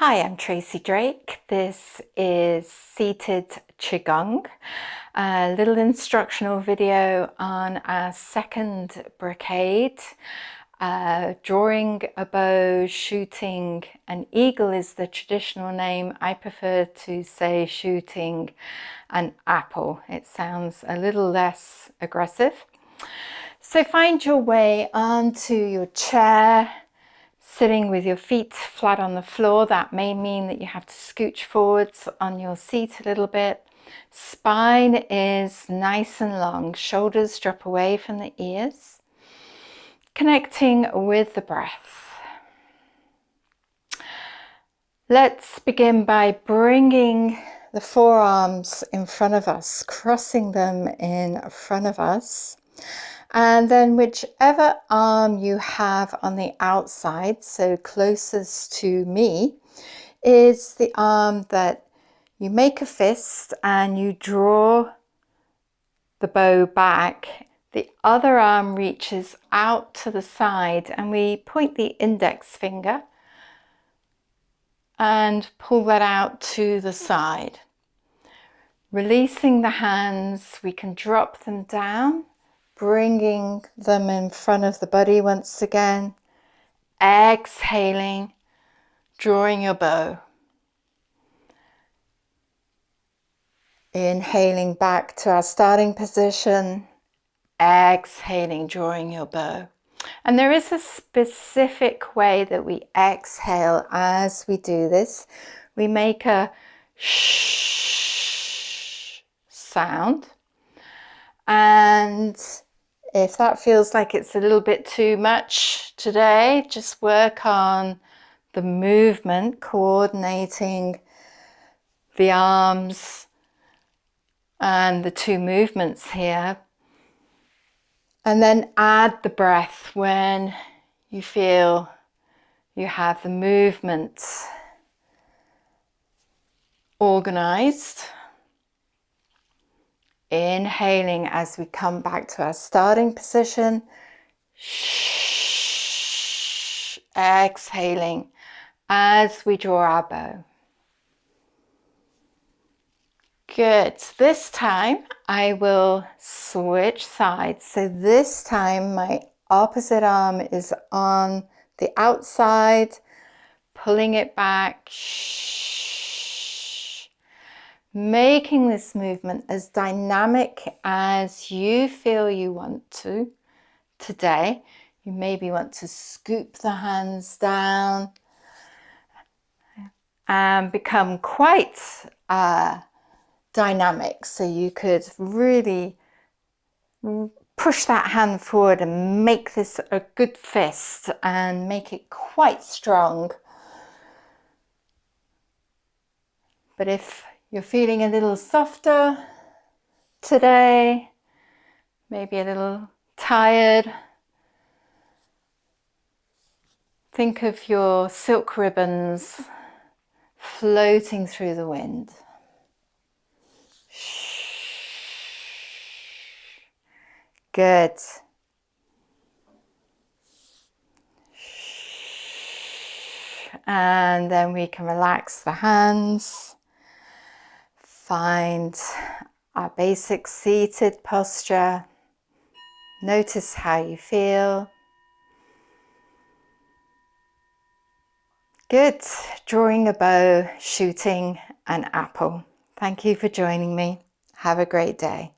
Hi, I'm Tracy Drake. This is Seated Qigong, a little instructional video on our second brocade. Drawing a bow, shooting an eagle is the traditional name. I prefer to say shooting an apple. It sounds a little less aggressive. So find your way onto your chair, sitting with your feet flat on the floor. That may mean that you have to scooch forwards on your seat a little bit. Spine is nice and long, shoulders drop away from the ears. Connecting with the breath. Let's begin by bringing the forearms in front of us, crossing them in front of us. And then whichever arm you have on the outside, so closest to me, is the arm that you make a fist and you draw the bow back. The other arm reaches out to the side and we point the index finger and pull that out to the side. Releasing the hands, we can drop them down, bringing them in front of the body once again. Exhaling, drawing your bow. Inhaling back to our starting position. Exhaling, drawing your bow. And there is a specific way that we exhale as we do this. We make a shh sound. And if that feels like it's a little bit too much today, just work on the movement, coordinating the arms and the two movements here. And then add the breath when you feel you have the movement organized. Inhaling as we come back to our starting position. Shh. Exhaling as we draw our bow. Good. This time I will switch sides. So this time my opposite arm is on the outside, pulling it back. Shh. Making this movement as dynamic as you feel you want to today. You maybe want to scoop the hands down and become quite dynamic. So you could really push that hand forward and make this a good fist and make it quite strong. But if you're feeling a little softer today, maybe a little tired, think of your silk ribbons floating through the wind. Good. And then we can relax the hands. Find our basic seated posture. Notice how you feel. Good. Drawing a bow, shooting an apple. Thank you for joining me. Have a great day.